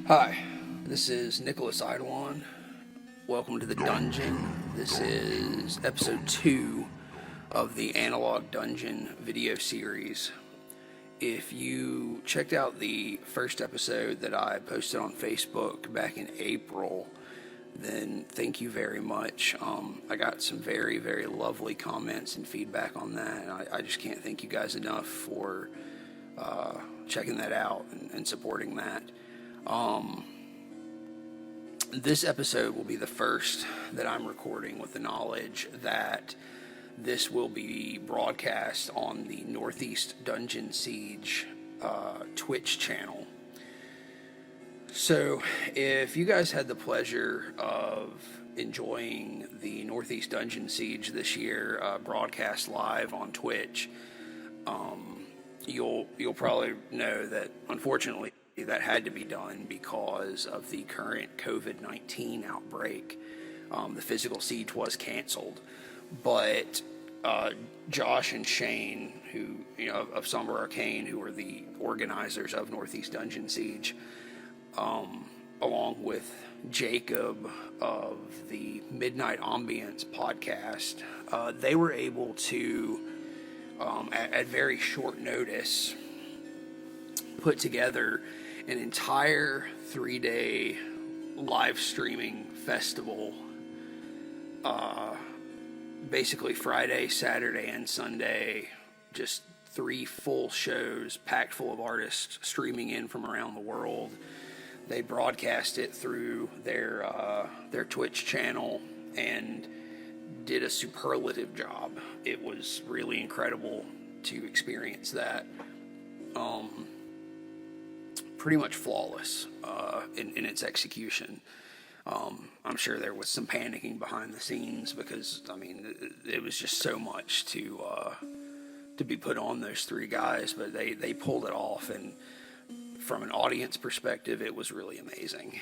Hi, this is Nicholas Eidolon. Welcome to the dungeon. This is episode 2 of the Analog Dungeon video series. If you checked out the first episode that I posted on Facebook back in April, then thank you very much. I got some very, very lovely comments and feedback on that, and I just can't thank you guys enough for checking that out and supporting that. This episode will be the first that I'm recording with the knowledge that this will be broadcast on the Northeast Dungeon Siege Twitch channel. So if you guys had the pleasure of enjoying the Northeast Dungeon Siege this year broadcast live on Twitch, you'll probably know that unfortunately that had to be done because of the current COVID-19 outbreak. The physical siege was canceled, but Josh and Shane, who of Somber Arcane, who are the organizers of Northeast Dungeon Siege, along with Jacob of the Midnight Ambience podcast, they were able to, at very short notice, put together an entire 3-day live streaming festival, basically Friday, Saturday, and Sunday, just 3 full shows packed full of artists streaming in from around the world. They broadcast it through their Twitch channel and did a superlative job. It was really incredible to experience that. Pretty much flawless in its execution. I'm sure there was some panicking behind the scenes because, it was just so much to be put on those 3 guys, but they pulled it off, and from an audience perspective, it was really amazing.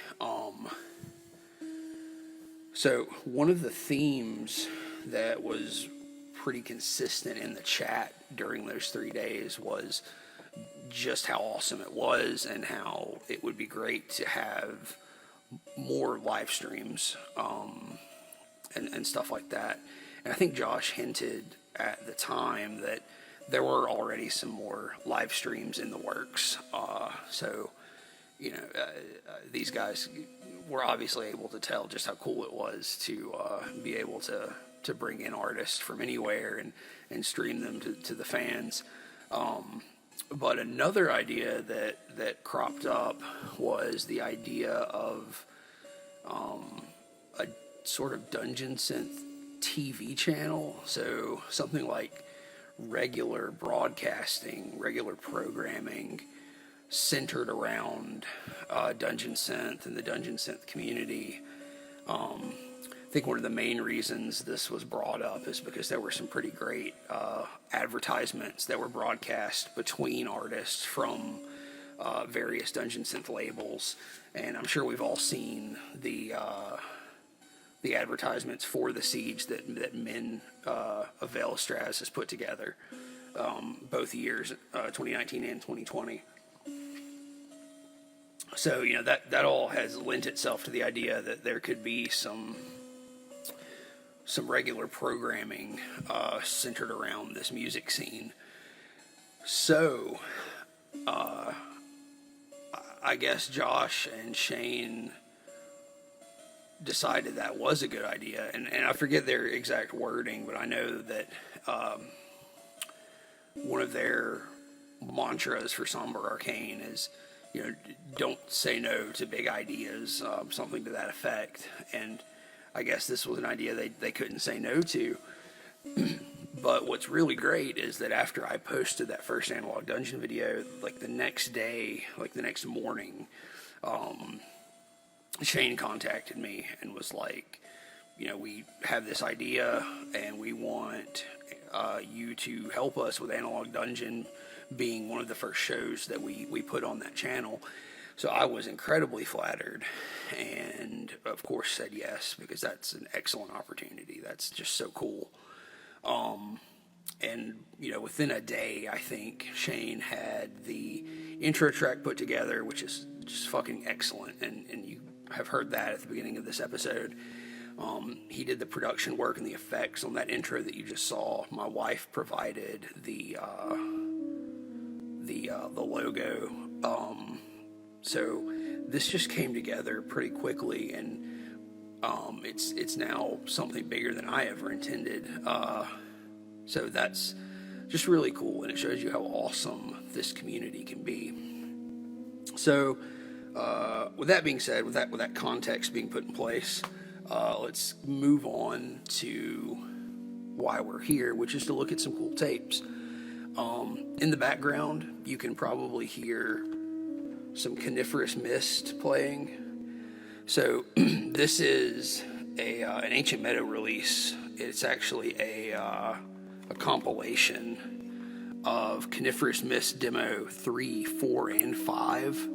So one of the themes that was pretty consistent in the chat during those 3 days was just how awesome it was and how it would be great to have more live streams and stuff like that. And I think Josh hinted at the time that there were already some more live streams in the works. These guys were obviously able to tell just how cool it was to be able to bring in artists from anywhere and stream them to the fans. But another idea that cropped up was the idea of a sort of Dungeon Synth TV channel. So something like regular broadcasting, regular programming centered around Dungeon Synth and the Dungeon Synth community. I think one of the main reasons this was brought up is because there were some pretty great advertisements that were broadcast between artists from various Dungeon Synth labels, and I'm sure we've all seen the advertisements for the Siege that Min of Velestraz has put together, both years, 2019 and 2020. So that all has lent itself to the idea that there could be some regular programming centered around this music scene. So I guess Josh and Shane decided that was a good idea, and I forget their exact wording, but I know that one of their mantras for Somber Arcane is, don't say no to big ideas, something to that effect. And I guess this was an idea they couldn't say no to. But what's really great is that after I posted that first Analog Dungeon video, like the next day, like the next morning, Shane contacted me and was like, we have this idea and we want you to help us with Analog Dungeon being one of the first shows that we put on that channel. So I was incredibly flattered and, of course, said yes, because that's an excellent opportunity. That's just so cool. And, within a day, I think Shane had the intro track put together, which is just fucking excellent, and you have heard that at the beginning of this episode. He did the production work and the effects on that intro that you just saw. My wife provided the logo. So this just came together pretty quickly, and it's now something bigger than I ever intended. So that's just really cool, and it shows you how awesome this community can be. So with that being said, with that context being put in place, let's move on to why we're here, which is to look at some cool tapes. In the background, you can probably hear some coniferous mist playing. So this is an Ancient Meadow release. It's actually a compilation of Coniferous Mist Demo 3, 4, and 5,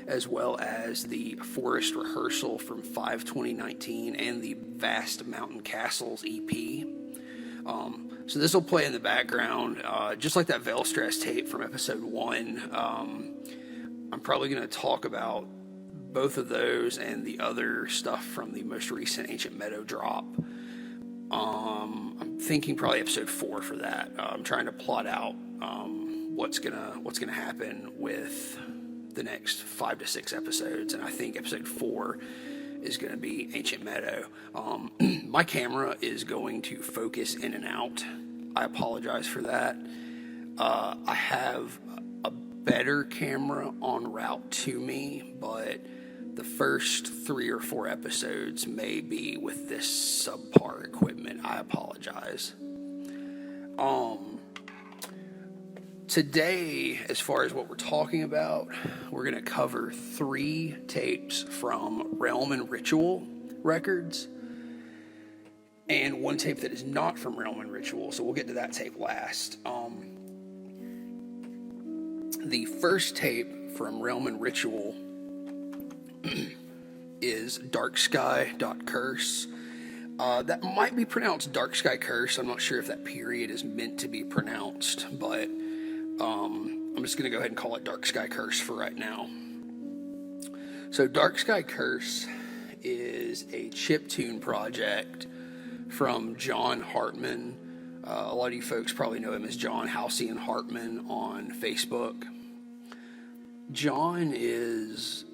as well as the Forest Rehearsal from 5/2019 and the Vast Mountain Castles EP. So this will play in the background, just like that Veil Stress tape from episode 1. I'm probably going to talk about both of those and the other stuff from the most recent Ancient Meadow drop. I'm thinking probably episode 4 for that. I'm trying to plot out what's gonna happen with the next 5 to 6 episodes, and I think episode 4 is going to be Ancient Meadow. My camera is going to focus in and out. I apologize for that. I have a better camera en route to me, but the first 3 or 4 episodes may be with this subpar equipment. I apologize. Today, as far as what we're talking about, we're going to cover 3 tapes from Realm and Ritual Records, and 1 tape that is not from Realm and Ritual, so we'll get to that tape last. The first tape from Realm and Ritual is Darksky.Curse. That might be pronounced Darksky.Curse. I'm not sure if that period is meant to be pronounced, but I'm just going to go ahead and call it Darksky.Curse for right now. So Darksky.Curse is a chiptune project from John Hartman. A lot of you folks probably know him as John Halcyon Hartman on Facebook. John is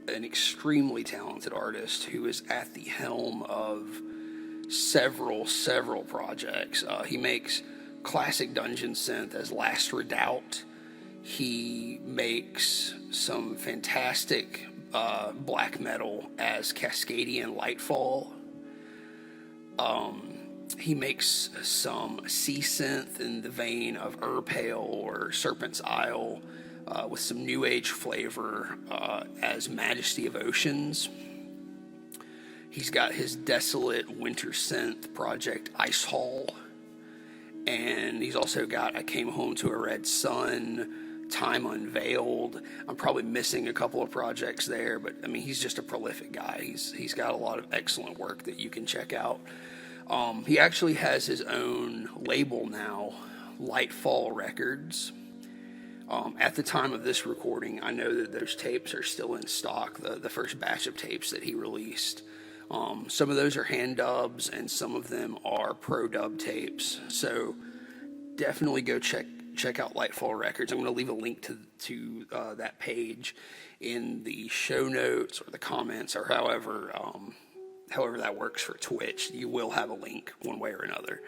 an extremely talented artist who is at the helm of several projects. He makes classic dungeon synth as Last Redoubt. He makes some fantastic black metal as Cascadian Lightfall. He makes some sea synth in the vein of Urpale or Serpent's Isle, with some new age flavor as Majesty of Oceans. He's got his desolate winter synth project Ice Hall, and he's also got I Came Home to a Red Sun, Time Unveiled. I'm probably missing a couple of projects there, but I mean, he's just a prolific guy. He's got a lot of excellent work that you can check out. He actually has his own label now, Lightfall Records. At the time of this recording, I know that those tapes are still in stock, the first batch of tapes that he released. Some of those are hand dubs, and some of them are pro dub tapes. So definitely go check out Lightfall Records. I'm going to leave a link to that page in the show notes or the comments, or however that works for Twitch. You will have a link one way or another.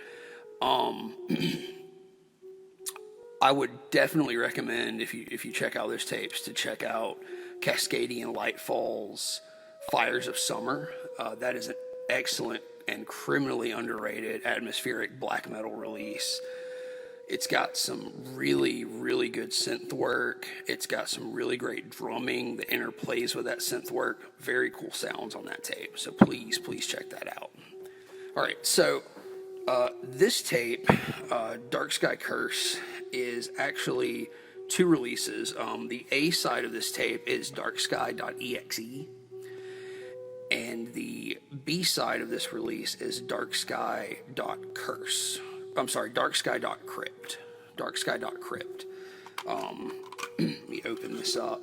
I would definitely recommend, if you check out those tapes, to check out Cascadian Lightfall's Fires of Summer. That is an excellent and criminally underrated atmospheric black metal release. It's got some really, really good synth work. It's got some really great drumming that interplays with that synth work. Very cool sounds on that tape. So please check that out. All right, so this tape, Darksky.Curse, is actually 2 releases. The A side of this tape is Darksky.exe, and the B side of this release is Darksky.Curse. I'm sorry, Darksky.crypt. Darksky.crypt. Let me open this up.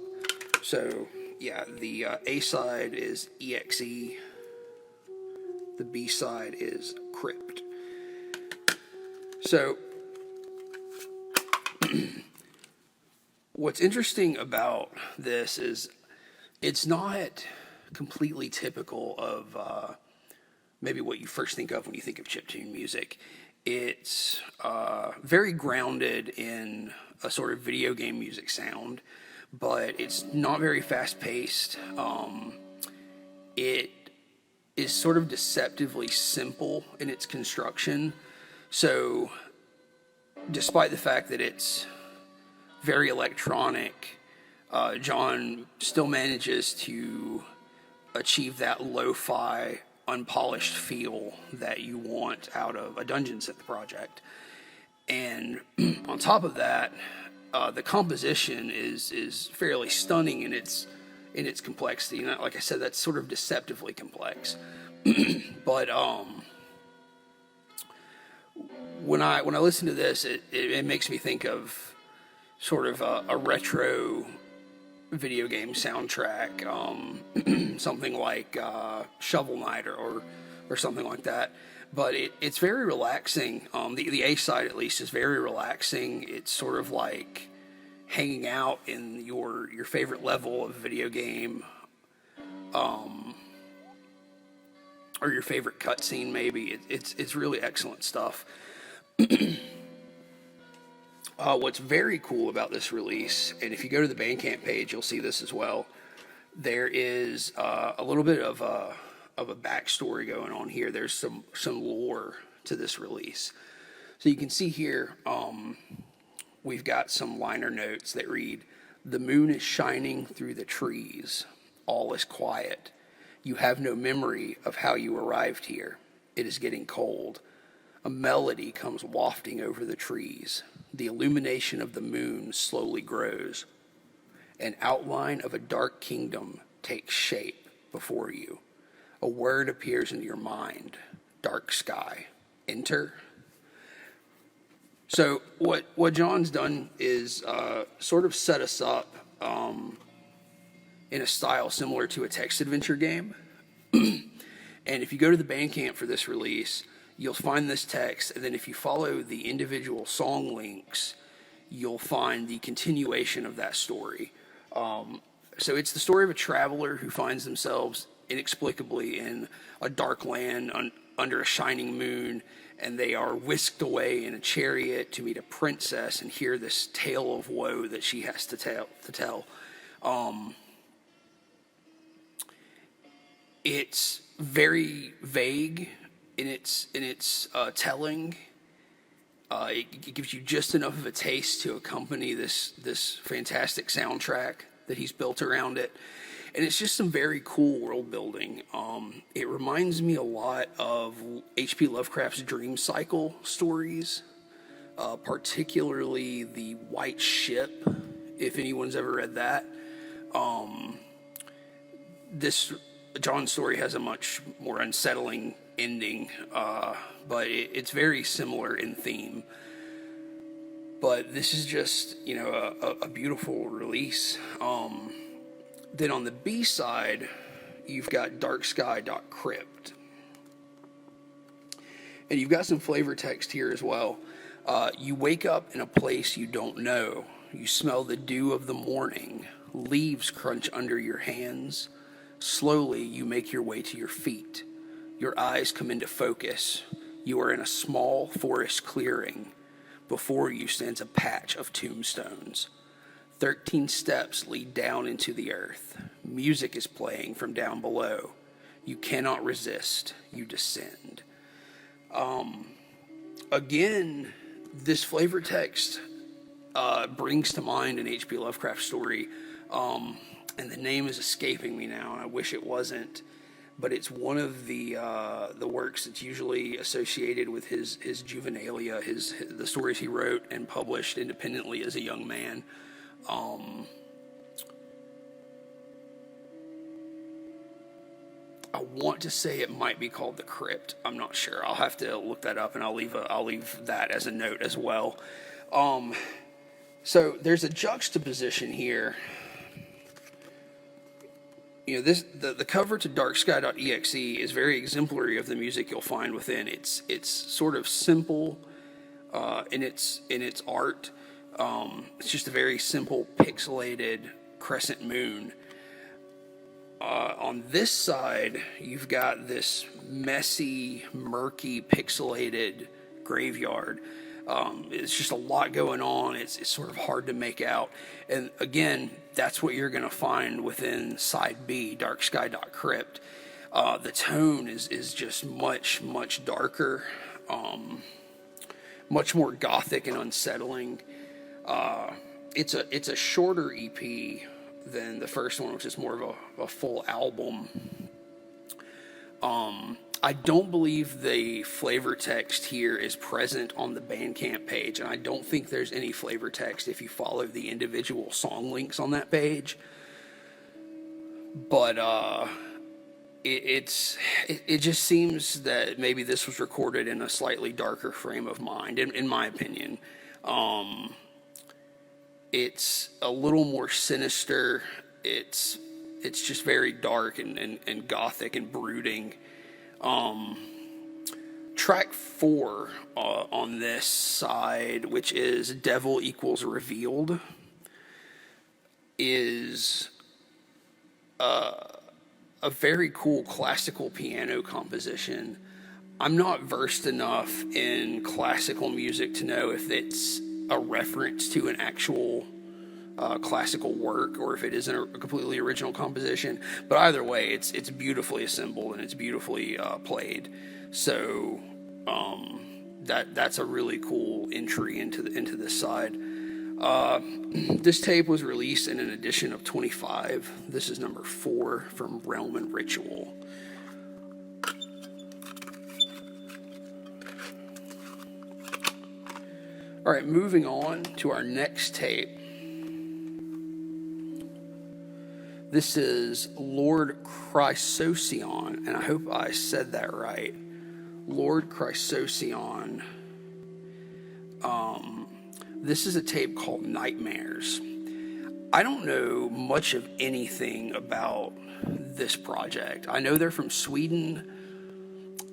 So, yeah, the A side is EXE. The B side is Crypt. So, what's interesting about this is it's not completely typical of maybe what you first think of when you think of chiptune music. It's very grounded in a sort of video game music sound, but it's not very fast-paced. It is sort of deceptively simple in its construction. So, despite the fact that it's very electronic, Dronn still manages to achieve that lo-fi, unpolished feel that you want out of a dungeon synth project. And on top of that, the composition is fairly stunning in its complexity. And like I said, that's sort of deceptively complex. But when I listen to this, it makes me think of sort of a retro video game soundtrack, something like Shovel Knight or something like that. But it's very relaxing. The A side, at least, is very relaxing. It's sort of like hanging out in your favorite level of video game, or your favorite cutscene, maybe. It's really excellent stuff. What's very cool about this release, and if you go to the Bandcamp page, you'll see this as well. There is a little bit of a backstory going on here. There's some lore to this release. So you can see here, we've got some liner notes that read, "The moon is shining through the trees. All is quiet. You have no memory of how you arrived here. It is getting cold. A melody comes wafting over the trees. The illumination of the moon slowly grows. An outline of a dark kingdom takes shape before you. A word appears in your mind. Dark sky. Enter." So what Dronn's done is sort of set us up in a style similar to a text adventure game. And if you go to the Bandcamp for this release, you'll find this text, and then if you follow the individual song links, you'll find the continuation of that story. So it's the story of a traveler who finds themselves inexplicably in a dark land under a shining moon, and they are whisked away in a chariot to meet a princess and hear this tale of woe that she has to tell. It's very vague in its telling. It gives you just enough of a taste to accompany this fantastic soundtrack that he's built around it. And it's just some very cool world building. It reminds me a lot of H.P. Lovecraft's Dream Cycle stories, particularly The White Ship, if anyone's ever read that. This Dronn's story has a much more unsettling ending, but it's very similar in theme. But this is just, a beautiful release. Then on the B side, you've got Darksky.Curse. And you've got some flavor text here as well. You wake up in a place you don't know. You smell the dew of the morning. Leaves crunch under your hands. Slowly, you make your way to your feet. Your eyes come into focus. You are in a small forest clearing. Before you stands a patch of tombstones. 13 steps lead down into the earth. Music is playing from down below. You cannot resist. You descend. Again, this flavor text brings to mind an H.P. Lovecraft story, and the name is escaping me now, and I wish it wasn't. But it's one of the works that's usually associated with his juvenilia, the stories he wrote and published independently as a young man. I want to say it might be called The Crypt. I'm not sure. I'll have to look that up, and I'll leave that as a note as well. So there's a juxtaposition here. You know, the cover to Darksky.exe is very exemplary of the music you'll find within. It's sort of simple in its art. It's just a very simple pixelated crescent moon. On this side, you've got this messy, murky, pixelated graveyard. It's just a lot going on. It's sort of hard to make out. And again, that's what you're going to find within side B, Darksky.Crypt. The tone is just much darker, much more gothic and unsettling. It's a shorter EP than the first one, which is more of a full album. I don't believe the flavor text here is present on the Bandcamp page, and I don't think there's any flavor text if you follow the individual song links on that page. But it just seems that maybe this was recorded in a slightly darker frame of mind, in my opinion. It's a little more sinister. It's just very dark and gothic and brooding. Track 4 on this side, which is Devil Equals Revealed, is a very cool classical piano composition. I'm not versed enough in classical music to know if it's a reference to an actual classical work or if it isn't a completely original composition, but either way, it's beautifully assembled and it's beautifully played. So that's a really cool entry into this side. This tape was released in an edition of 25. This is number 4 from Realm and Ritual. All right, moving on to our next tape. This is Lord Chrysosion, and I hope I said that right. Lord Chrysocyon. This is a tape called Nightmares. I don't know much of anything about this project. I know they're from Sweden,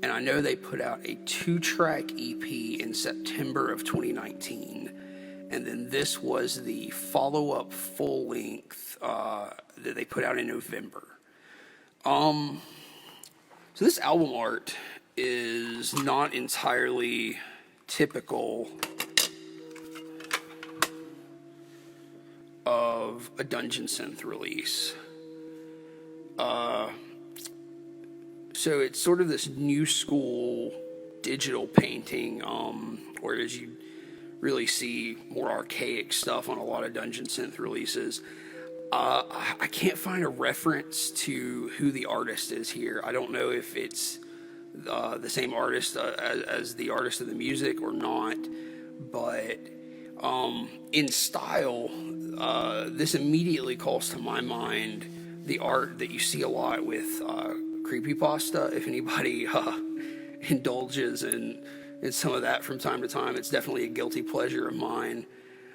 and I know they put out a 2-track EP in September of 2019. And then this was the follow-up full-length that they put out in November. So this album art is not entirely typical of a Dungeon Synth release. So it's sort of this new school digital painting, whereas you really see more archaic stuff on a lot of Dungeon Synth releases. I can't find a reference to who the artist is here. I don't know if it's the same artist as the artist of the music or not, but in style, this immediately calls to my mind the art that you see a lot with creepypasta. If anybody indulges in some of that from time to time, it's definitely a guilty pleasure of mine.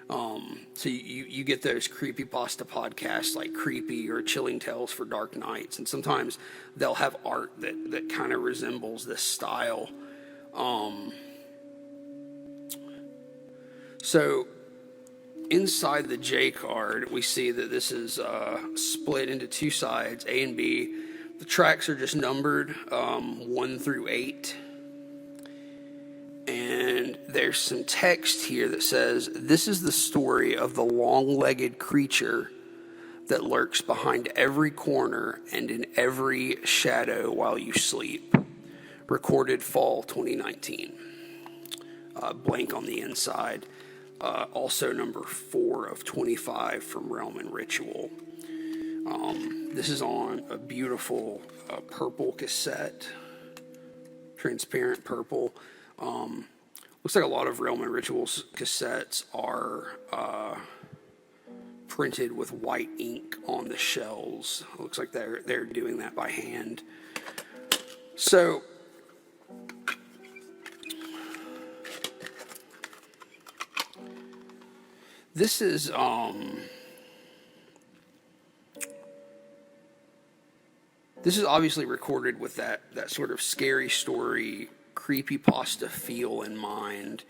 So you get those creepypasta podcasts like Creepy or Chilling Tales for Dark Nights, and sometimes they'll have art that kind of resembles this style. So inside the J card, we see that this is split into 2 sides, A and B. The tracks are just numbered 1 through 8. And there's some text here that says, "This is the story of the long-legged creature that lurks behind every corner and in every shadow while you sleep. Recorded fall 2019. Blank on the inside. Also number 4 of 25 from Realm and Ritual. This is on a beautiful purple cassette, transparent purple. Looks like a lot of Realm and Ritual's cassettes are printed with white ink on the shells. It looks like they're doing that by hand. So This is obviously recorded with that sort of scary story, creepypasta feel in mind.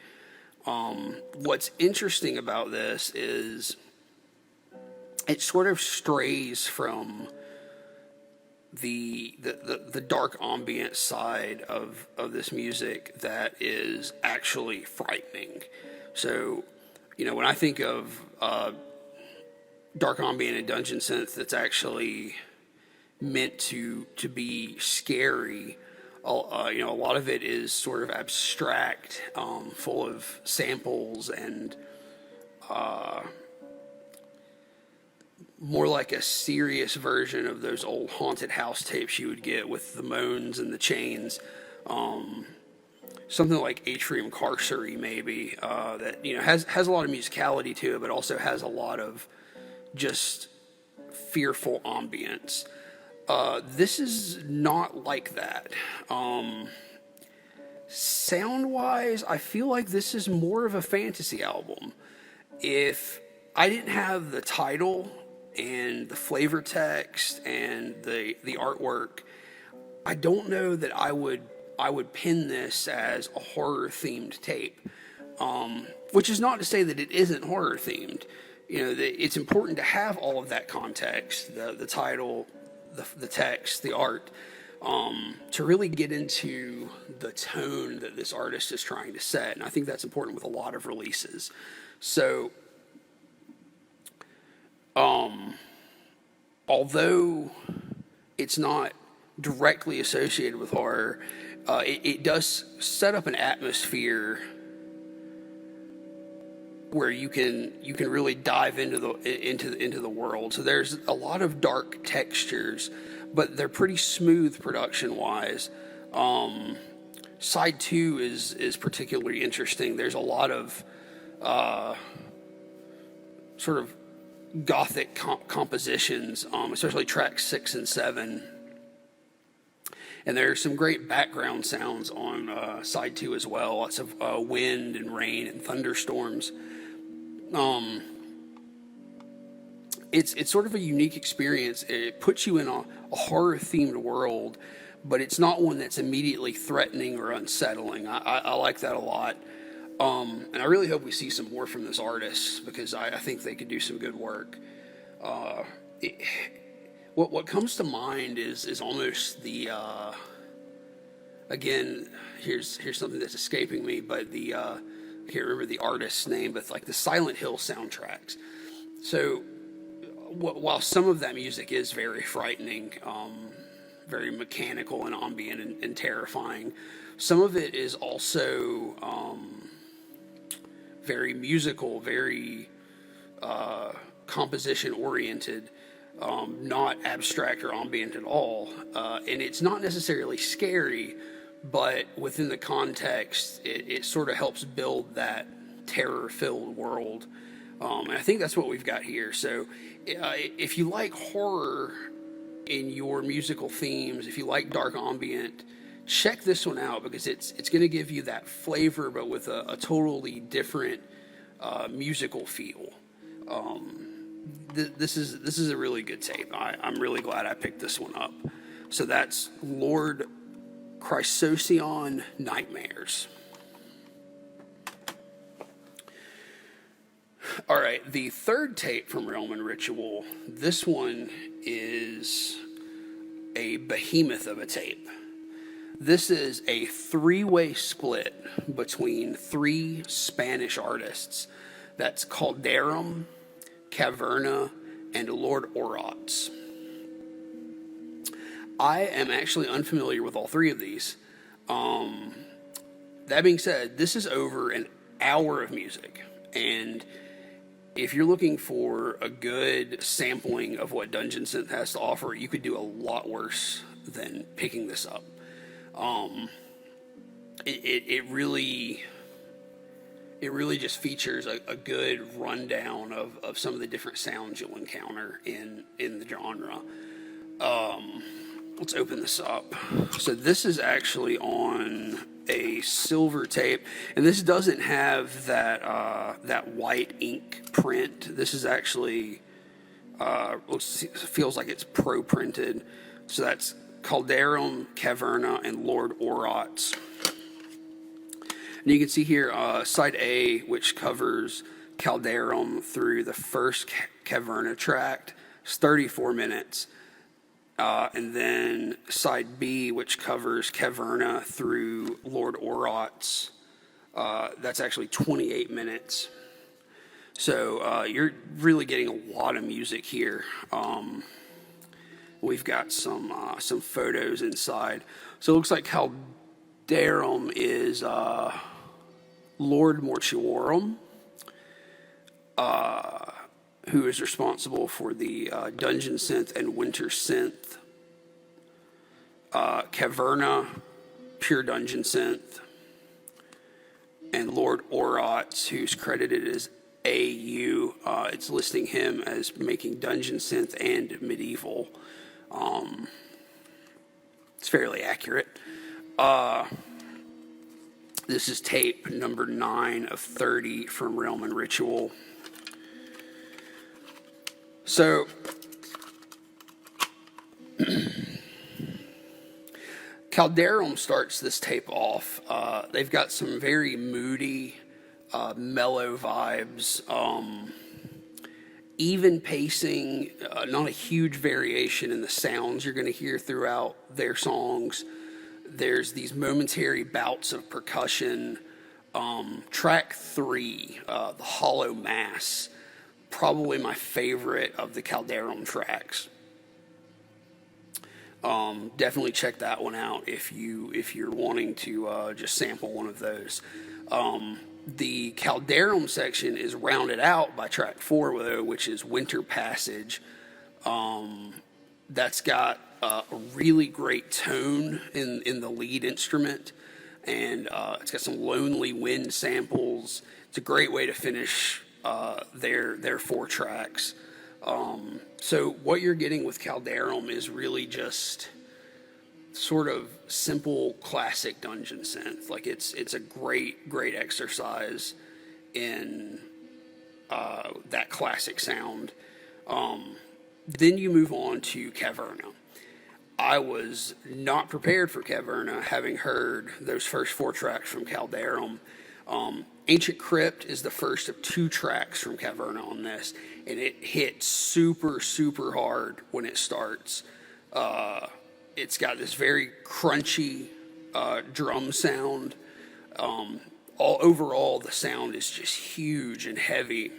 What's interesting about this is it sort of strays from the dark ambient side of this music that is actually frightening. So, when I think of dark ambient and dungeon synth that's actually meant to be scary, a lot of it is sort of abstract, full of samples and more like a serious version of those old haunted house tapes you would get with the moans and the chains. Something like Atrium Carcery, maybe, that has a lot of musicality to it, but also has a lot of just fearful ambience. This is not like that. Sound-wise, I feel like this is more of a fantasy album. If I didn't have the title and the flavor text and the artwork, I don't know that I would pin this as a horror-themed tape. Which is not to say that it isn't horror-themed. It's important to have all of that context, the title, the text, the art, to really get into the tone that this artist is trying to set. And I think that's important with a lot of releases. So, although it's not directly associated with horror, it does set up an atmosphere where you can really dive into the world. So there's a lot of dark textures, but they're pretty smooth production wise. Side 2 is particularly interesting. There's a lot of sort of gothic compositions, especially tracks 6 and 7. And there's some great background sounds on side 2 as well. Lots of wind and rain and thunderstorms. It's sort of a unique experience. It puts you in a horror-themed world, but it's not one that's immediately threatening or unsettling. I like that a lot. And I really hope we see some more from this artist, because I think they could do some good work. What comes to mind is almost the again, here's something that's escaping me, but I can't remember the artist's name, but like the Silent Hill soundtracks. So while some of that music is very frightening, very mechanical and ambient and terrifying, some of it is also very musical, very composition oriented, not abstract or ambient at all. And it's not necessarily scary, but within the context, it sort of helps build that terror-filled world. And I think that's what we've got here. So if you like horror in your musical themes, if you like dark ambient, check this one out, because it's going to give you that flavor, but with a totally different musical feel. This is a really good tape. I'm really glad I picked this one up. So that's Lord Chrysocyon Nightmares. All right, the third tape from Realm and Ritual. This one is a behemoth of a tape. This is a 3-way split between 3 Spanish artists. That's Calderum, Caverna, and Lord Orots. I am actually unfamiliar with all 3 of these. That being said, this is over an hour of music, and if you're looking for a good sampling of what Dungeon Synth has to offer, you could do a lot worse than picking this up. It really just features a good rundown of some of the different sounds you'll encounter in the genre. let's open this up. So this is actually on a silver tape, and this doesn't have that white ink print. This is actually feels like it's pro printed. So that's Calderum, Caverna, and Lord Orots. And you can see here side A, which covers Calderum through the first Caverna tract, it's 34 minutes. And then side B, which covers Caverna through Lord Orots, that's actually 28 minutes. So you're really getting a lot of music here. We've got some photos inside. So it looks like Calderum is Lord Mortuorum, who is responsible for the Dungeon Synth and Winter Synth. Caverna, pure Dungeon Synth. And Lord Orots, who's credited as AU, it's listing him as making Dungeon Synth and Medieval. It's fairly accurate. This is tape number 9 of 30 from Realm and Ritual. So, Calderum starts this tape off. They've got some very moody, mellow vibes, even pacing, not a huge variation in the sounds you're going to hear throughout their songs. There's these momentary bouts of percussion. Track 3, The Hollow Mass, probably my favorite of the Calderum tracks. Definitely check that one out if you're wanting to just sample one of those. The Calderum section is rounded out by track 4, though, which is Winter Passage. That's got a really great tone in the lead instrument, and it's got some Lonely Wind samples. It's a great way to finish their 4 tracks. So what you're getting with Calderum is really just sort of simple classic dungeon synth. Like it's a great exercise in that classic sound. Then you move on to Caverna. I was not prepared for Caverna, having heard those first 4 tracks from Calderum. Ancient Crypt is the first of 2 tracks from Caverna on this, and it hits super hard when it starts. It's got this very crunchy drum sound. Overall, the sound is just huge and heavy.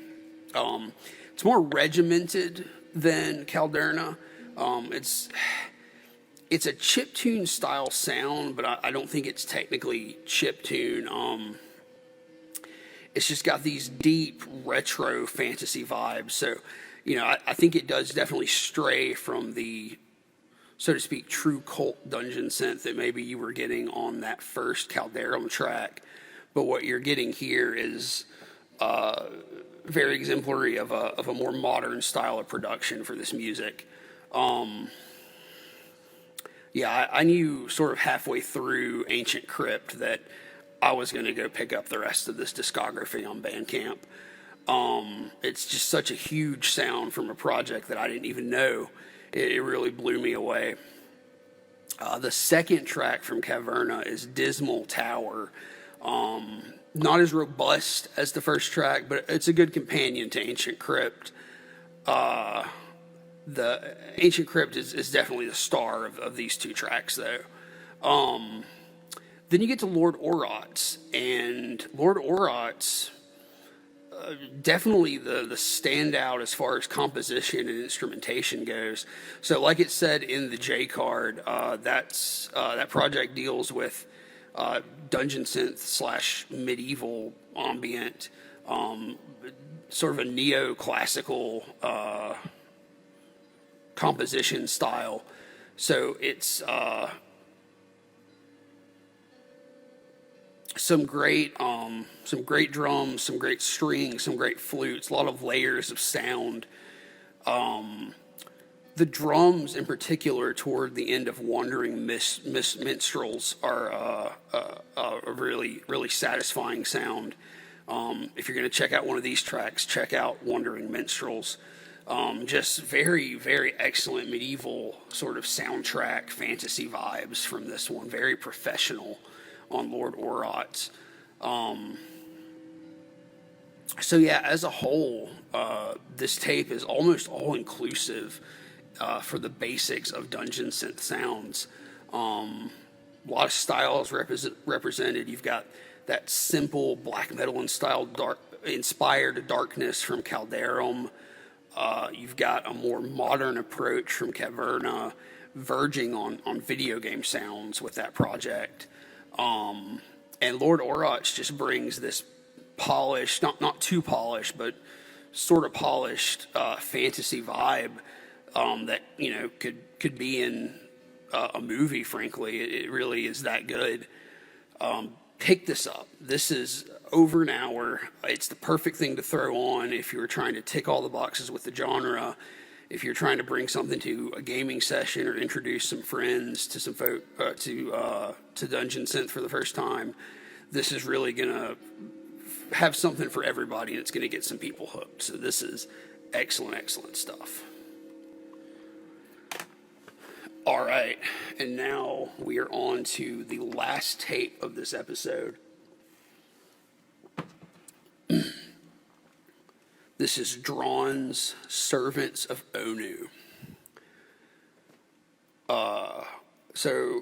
It's more regimented than Caverna. It's a chiptune style sound, but I don't think it's technically chiptune. It's just got these deep retro fantasy vibes. So, I think it does definitely stray from the, so to speak, true cult dungeon synth that maybe you were getting on that first Calderum track. But what you're getting here is very exemplary of a more modern style of production for this music. I knew sort of halfway through Ancient Crypt that I was going to go pick up the rest of this discography on Bandcamp. It's just such a huge sound from a project that I didn't even know. It really blew me away. The second track from Caverna is Dismal Tower. Not as robust as the first track, but it's a good companion to Ancient Crypt. The Ancient Crypt is definitely the star of these 2 tracks, though. Then you get to Lord Orots, and Lord Orots, definitely the standout as far as composition and instrumentation goes. So like it said in the J card, that project deals with dungeon synth / medieval ambient, sort of a neoclassical composition style. So it's some great drums, some great strings, some great flutes, a lot of layers of sound. The drums, in particular, toward the end of Wandering Minstrels, are a really, really satisfying sound. If you're going to check out one of these tracks, check out Wandering Minstrels. Just very, very excellent medieval sort of soundtrack fantasy vibes from this one. Very professional on Lord Orots. So yeah, as a whole, this tape is almost all-inclusive for the basics of dungeon synth sounds. A lot of styles represented. You've got that simple black metal inspired darkness from Calderum. You've got a more modern approach from Caverna, verging on video game sounds with that project. And Lord Orots just brings this polished, not too polished, but sort of polished fantasy vibe that, you know, could be in a movie, frankly. It really is that good. Pick this up. This is over an hour. It's the perfect thing to throw on if you're trying to tick all the boxes with the genre, if you're trying to bring something to a gaming session or introduce some friends to some folk to Dungeon Synth for the first time. This is really gonna have something for everybody, and it's gonna get some people hooked. So this is excellent stuff. All right, and now we are on to the last tape of this episode. This is Dronn's Servants of Onu. So,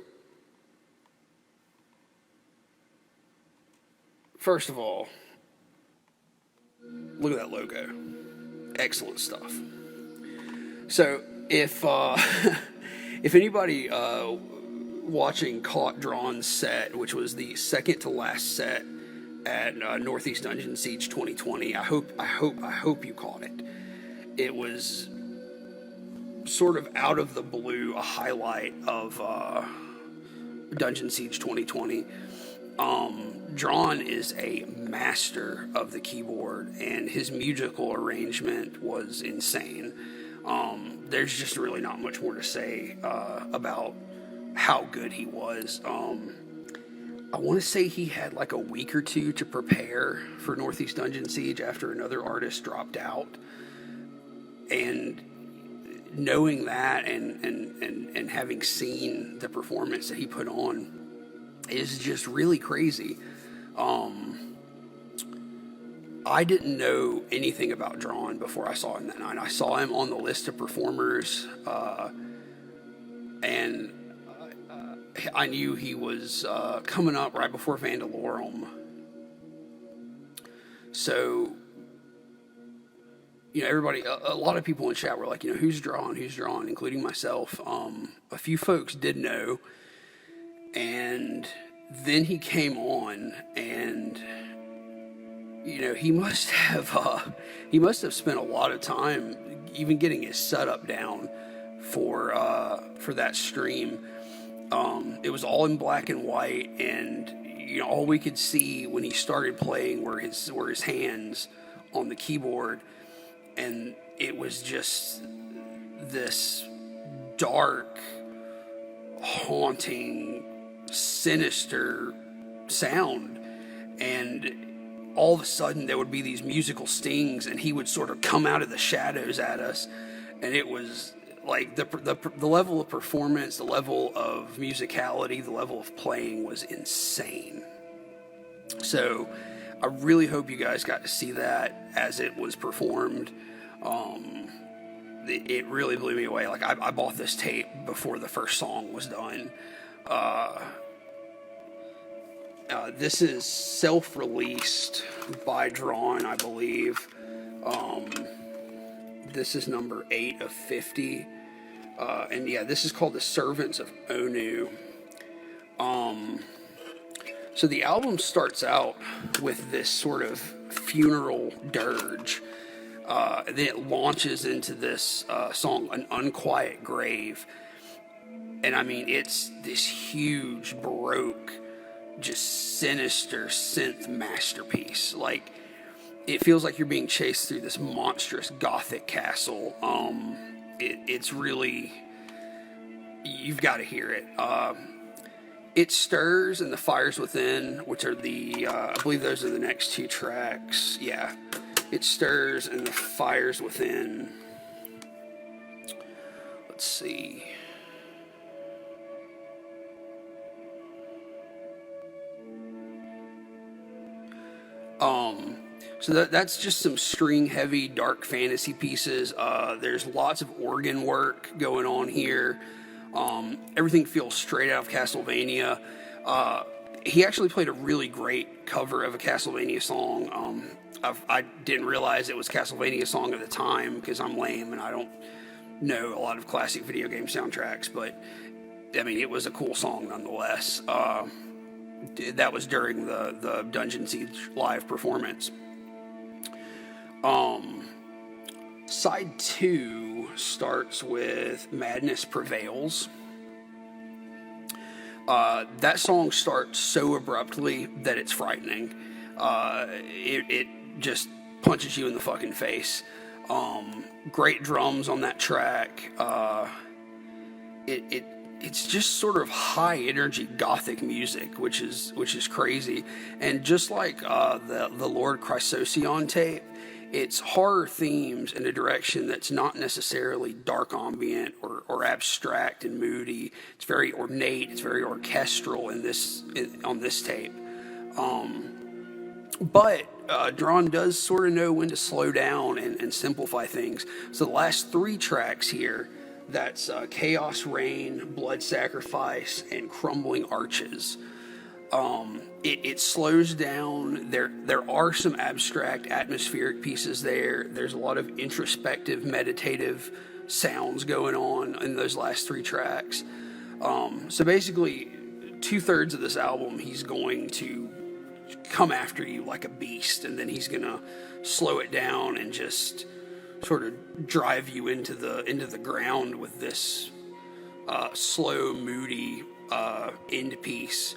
first of all, look at that logo. Excellent stuff. So, if anybody watching caught Dronn's set, which was the second to last set at Northeast Dungeon Siege 2020, I hope you caught it. It was sort of out of the blue a highlight of Dungeon Siege 2020. Dronn is a master of the keyboard, and his musical arrangement was insane. There's just really not much more to say about how good he was. I want to say he had like a week or two to prepare for Northeast Dungeon Siege after another artist dropped out. And knowing that and having seen the performance that he put on is just really crazy. I didn't know anything about Dronn before I saw him that night. I saw him on the list of performers, and I knew he was coming up right before Vandalorum. So, you know, everybody, a lot of people in chat were like, you know, who's Dronn, including myself. A few folks did know, and then he came on, and you know, he must have spent a lot of time even getting his setup down for that stream. It was all in black and white, and you know, all we could see when he started playing were his hands on the keyboard, and it was just this dark, haunting, sinister sound. And all of a sudden there would be these musical stings, and he would sort of come out of the shadows at us, and it was like the level of performance, the level of musicality, the level of playing was insane. So I really hope you guys got to see that as it was performed. It really blew me away. Like I bought this tape before the first song was done. This is self-released by Dronn, I believe. This is number 8 of 50. And yeah, this is called The Servants of Onu. So the album starts out with this sort of funeral dirge. Then it launches into this song, An Unquiet Grave. And I mean, it's this huge, baroque, just sinister synth masterpiece. Like, it feels like you're being chased through this monstrous gothic castle. it's really, you've got to hear it. It Stirs and The Fires Within, which are the, I believe those are the next two tracks. Yeah. It Stirs and The Fires Within. Let's see. So that's just some string-heavy dark fantasy pieces. There's lots of organ work going on here. Everything feels straight out of Castlevania. He actually played a really great cover of a Castlevania song. I didn't realize it was a Castlevania song at the time because I'm lame and I don't know a lot of classic video game soundtracks, but I mean, it was a cool song nonetheless. That was during the Dungeon Siege live performance. Side 2 starts with Madness Prevails. That song starts so abruptly that it's frightening. It just punches you in the fucking face. Great drums on that track. It's just sort of high energy gothic music, which is crazy. And just like the Lord Chrysocyon tape, it's horror themes in a direction that's not necessarily dark ambient or abstract and moody. It's very ornate, it's very orchestral on this tape. But Dronn does sort of know when to slow down and simplify things. So the last 3 tracks here, that's Chaos Reign, Blood Sacrifice, and Crumbling Arches. It slows down. There are some abstract atmospheric pieces there. There's a lot of introspective, meditative sounds going on in those last 3 tracks. So basically, 2/3 of this album, he's going to come after you like a beast, and then he's gonna slow it down and just sort of drive you into the ground with this slow, moody end piece.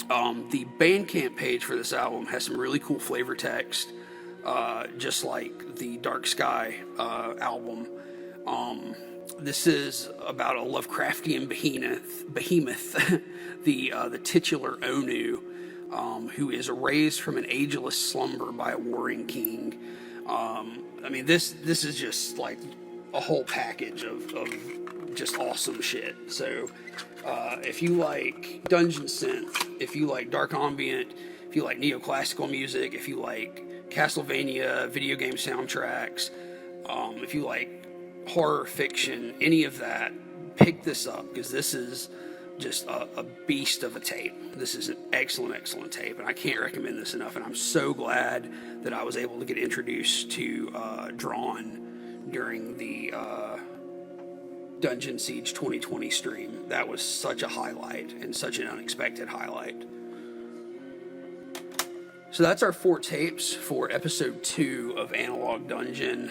The Bandcamp page for this album has some really cool flavor text, just like the Dark Sky album. This is about a Lovecraftian behemoth, the titular Onu, who is erased from an ageless slumber by a warring king. I mean, this is just like a whole package of just awesome shit. So if you like dungeon synth, if you like dark ambient, if you like neoclassical music, if you like Castlevania video game soundtracks, if you like horror fiction, any of that, pick this up, because this is just a beast of a tape. This is an excellent tape, and I can't recommend this enough. And I'm so glad that I was able to get introduced to Dronn during the Dungeon Siege 2020 stream. That was such a highlight, and such an unexpected highlight. So that's our 4 tapes for episode 2 of Analog Dungeon.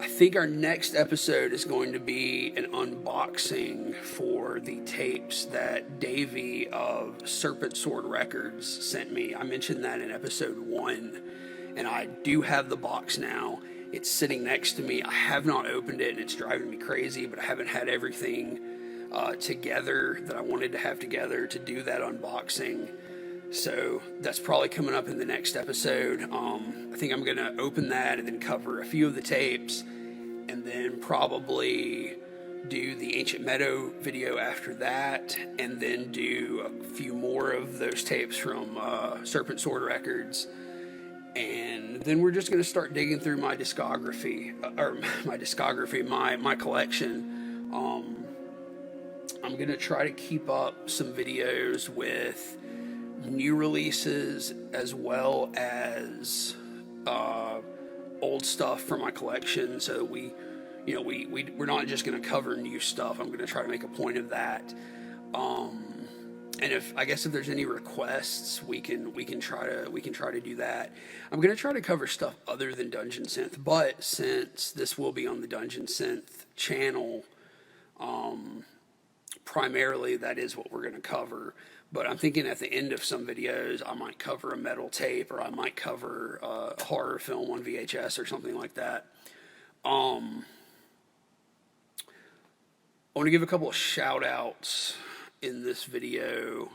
I think our next episode is going to be an unboxing for the tapes that Davey of Serpent Sword Records sent me. I mentioned that in episode 1, and I do have the box now. It's sitting next to me. I have not opened it, and it's driving me crazy, but I haven't had everything together that I wanted to have together to do that unboxing. So that's probably coming up in the next episode. I think I'm going to open that and then cover a few of the tapes, and then probably do the Ancient Meadow video after that, and then do a few more of those tapes from Serpent Sword Records. And then we're just going to start digging through my discography, my collection. I'm going to try to keep up some videos with new releases as well as old stuff from my collection, so we're not just going to cover new stuff. I'm going to try to make a point of that. And if there's any requests, we can try to do that. I'm going to try to cover stuff other than Dungeon Synth, but since this will be on the Dungeon Synth channel, primarily that is what we're going to cover. But I'm thinking at the end of some videos, I might cover a metal tape, or I might cover a horror film on VHS or something like that. I want to give a couple of shout outs in this video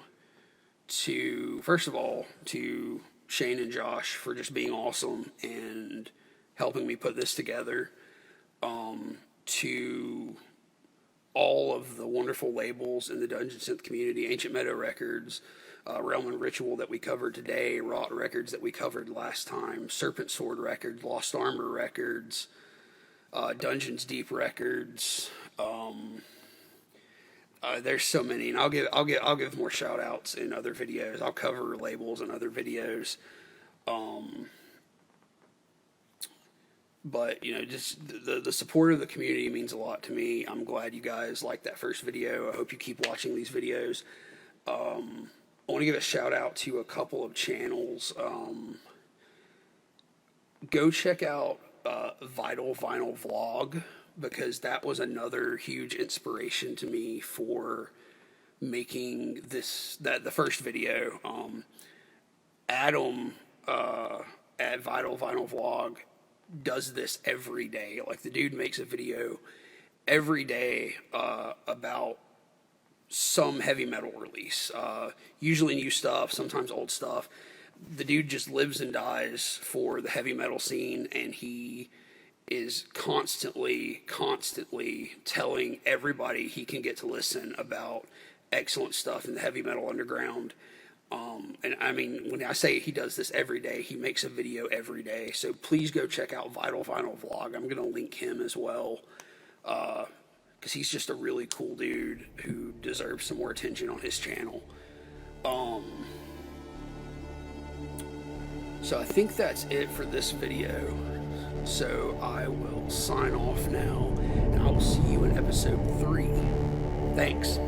to, first of all, to Shane and Josh for just being awesome and helping me put this together. To all of the wonderful labels in the Dungeon Synth community, Ancient Meadow Records, Realm and Ritual that we covered today, Rot Records that we covered last time, Serpent Sword Records, Lost Armor Records, Dungeons Deep Records. There's so many, and I'll give more shout outs in other videos. I'll cover labels in other videos. But, you know, just the support of the community means a lot to me. I'm glad you guys liked that first video. I hope you keep watching these videos. I want to give a shout out to a couple of channels. Go check out Vital Vinyl Vlog, because that was another huge inspiration to me for making the first video. Adam at Vital Vinyl Vlog does this every day. Like, the dude makes a video every day about some heavy metal release, usually new stuff, sometimes old stuff. The dude just lives and dies for the heavy metal scene, and he is constantly telling everybody he can get to listen about excellent stuff in the heavy metal underground. And I mean, when I say he does this every day, he makes a video every day. So please go check out Vital Vinyl Vlog. I'm going to link him as well, because he's just a really cool dude who deserves some more attention on his channel. So I think that's it for this video. So I will sign off now, and I will see you in episode 3. Thanks.